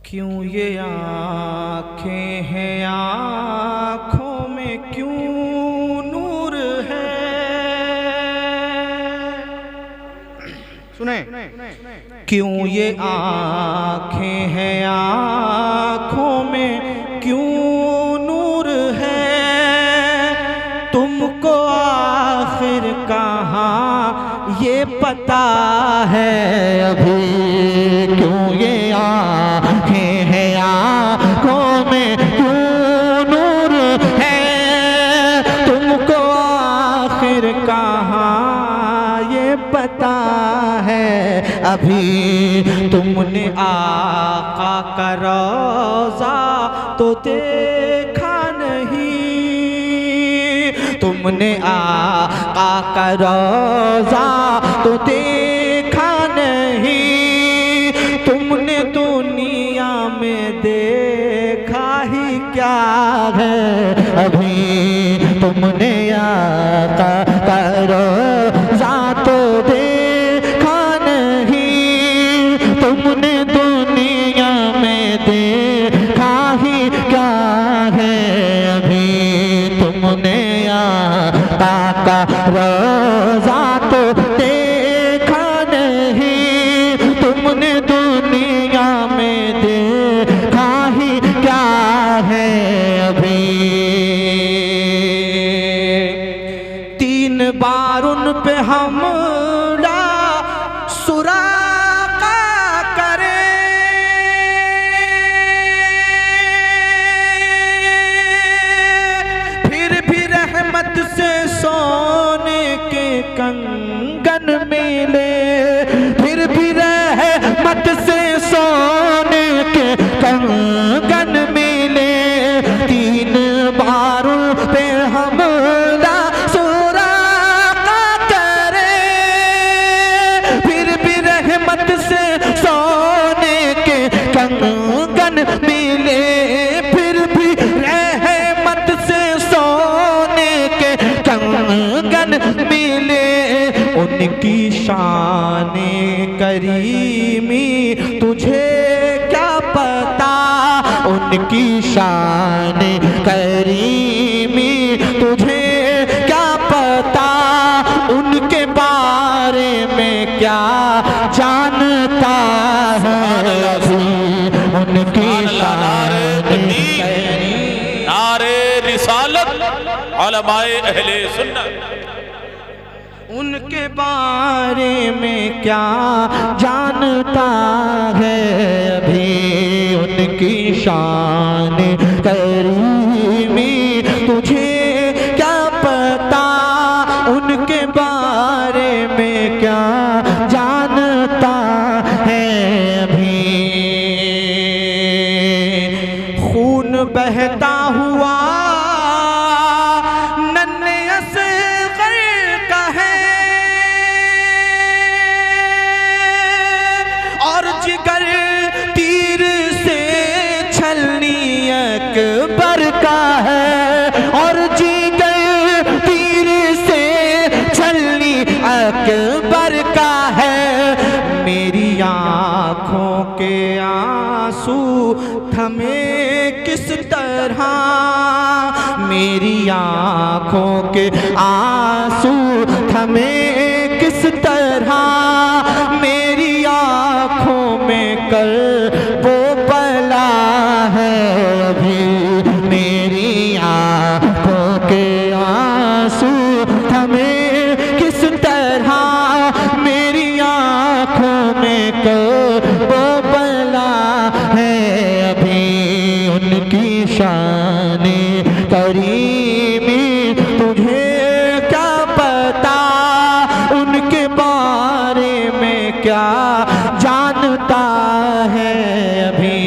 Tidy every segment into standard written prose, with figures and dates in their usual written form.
क्यों ये आँखें हैं, आँखों में क्यों नूर है। सुने, क्यों ये आँखें हैं, आँखों में क्यों नूर है। तुमको आखिर कहाँ ये पता है अभी। क्यों ये आँखें हैं, आँखों में क्यों नूर है। तुमको आखिर कहाँ ये पता है अभी। तुमने आका का रोज़ा तो देखा नहीं। तुमने आका का रोज़ा तो देखा नहीं। तुमने दुनिया में देखा ही क्या है अभी। तुमने आका का रोज़ा तो देखा नहीं। तुमने दुनिया में देखा ही क्या है अभी। तुमने आका का रोज़ा तो देखा नहीं। तुमने दुनिया में देखा ही क्या है अभी। 3 बार उन पे हमला सुराका करे। फिर भी रहमत से सोने के कंगन मिले। फिर भी रहमत से सोने के कंगन मिले। 3 बार पे हमला सुराका करे। फिर भी रहमत से सोने के कंगन मिले। फिर भी रहमत से सोने के कंगन मिले। उनकी शाने करीमी तुझे क्या पता। उनकी शाने करीमी तुझे क्या पता। उनके बारे में क्या जानता है अभी। उनकी शाने करीमी नारे रिसालत उलमाए अहले सुन्नत। उनके बारे में क्या जानता है अभी। उनकी शान करीमी तुझे क्या पता। उनके बारे में क्या जानता है अभी। खून बहता हुआ जिगर तीर से छलनी अकबर का है। और जिगर तीर से छलनी अकबर का है। मेरी आँखों के आंसू थमे किस तरह। मेरी आँखों के आंसू थमे किस तरह। मेरी आँखों में कल वो पला है अभी। मेरी आँखों के आंसू थमे किस तरह। मेरी आँखों में कल वो पला है अभी। उनकी शाने करीमी तुझे क्या पता। उनके बारे में क्या जानता है अभी।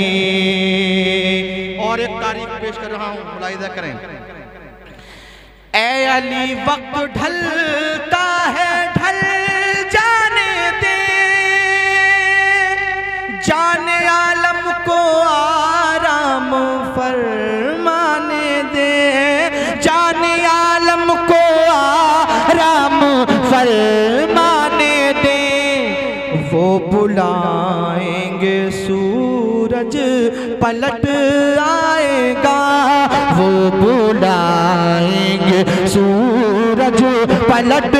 और एक तारीफ पेश कर रहा हूं, मुलाहिजा करें। ऐ अली वक्त ढलता है, ढल जाने दे। जाने आलम को आराम फरमाने दे। जाने आलम को आराम फरमाने दे। वो बुलाएंगे सूरज सूरज पलट आएगा, वो बुलाएंगे सूरज पलट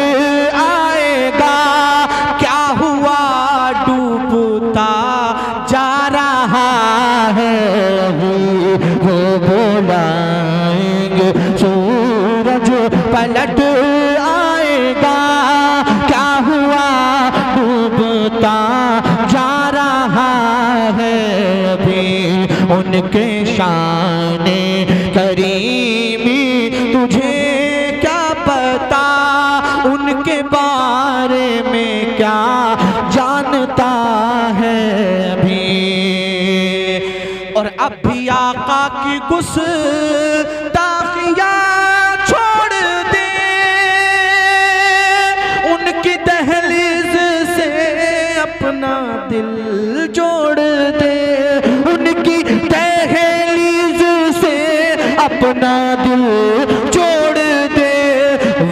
आएगा। क्या हुआ डूबता जा रहा है, वो बुलाएंगे सूरज पलट आएगा। क्या हुआ डूबता जा रहा है, अभी उनके शाने करीमी तुझे क्या पता, उनके बारे में क्या जानता है अभी। और अब भी आका की गुस्ताखियां छोड़ दे, उनकी दहलीज से अपना दिल जोड़ दे, उनकी दहलीज से अपना दिल जोड़ दे।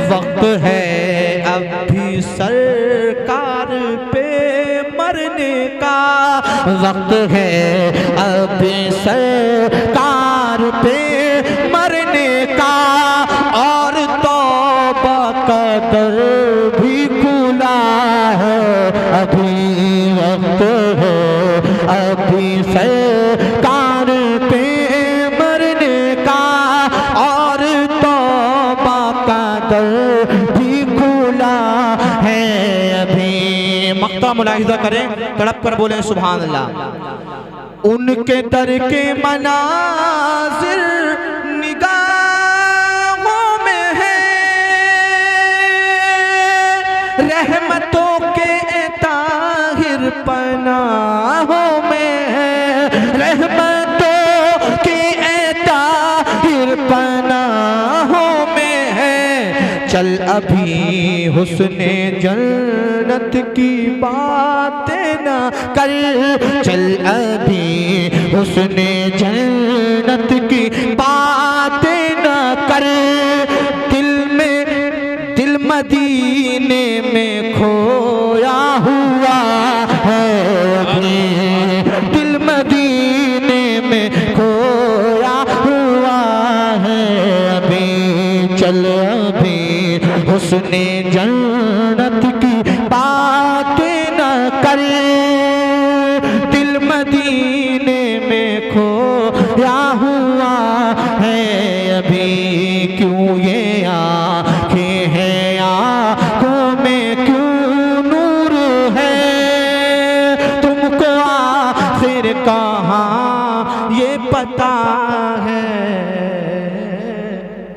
वक्त है अब भी सरकार पे मरने का, वक्त है अब भी सरकार पे मरने का। और तौबा का दर भी खुला है, अभी वक्त है अभी सरकार पे मरने का। और तौबा का दर भी खुला है अभी। मक्ता मुलाहिजा करें, तड़प कर बोले सुभान अल्लाह। उनके दर के मनाजिर निगाहों में है, रहमतों के ताहिर पनाहों में है, रहमतों के ताहिर पनाहों में है। चल अभी हुस्ने जन्नत की बातें ना कर, चल अभी हुस्ने जन्नत की बातें ना कर। दिल मदीने में खोया हुआ है, अभी दिल मदीने में खोया हुआ है अभी। चल अभी हुस्ने जन्नत की बातें न कर, दिल मदीने में खोया हुआ है अभी। क्यों ये आँखें हैं, आँखों में क्यों नूर है, तुमको आखिर कहाँ ये पता है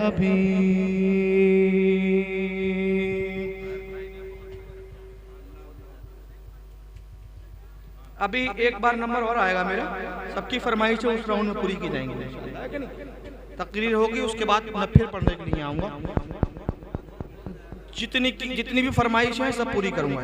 अभी। अभी एक बार नंबर और आएगा मेरा, सबकी फरमाइशें उस राउंड में पूरी की जाएंगी। तकरीर होगी उसके बाद मैं फिर पढ़ने के लिए आऊँगा। जितनी भी फरमाइश है सब पूरी करूँगा।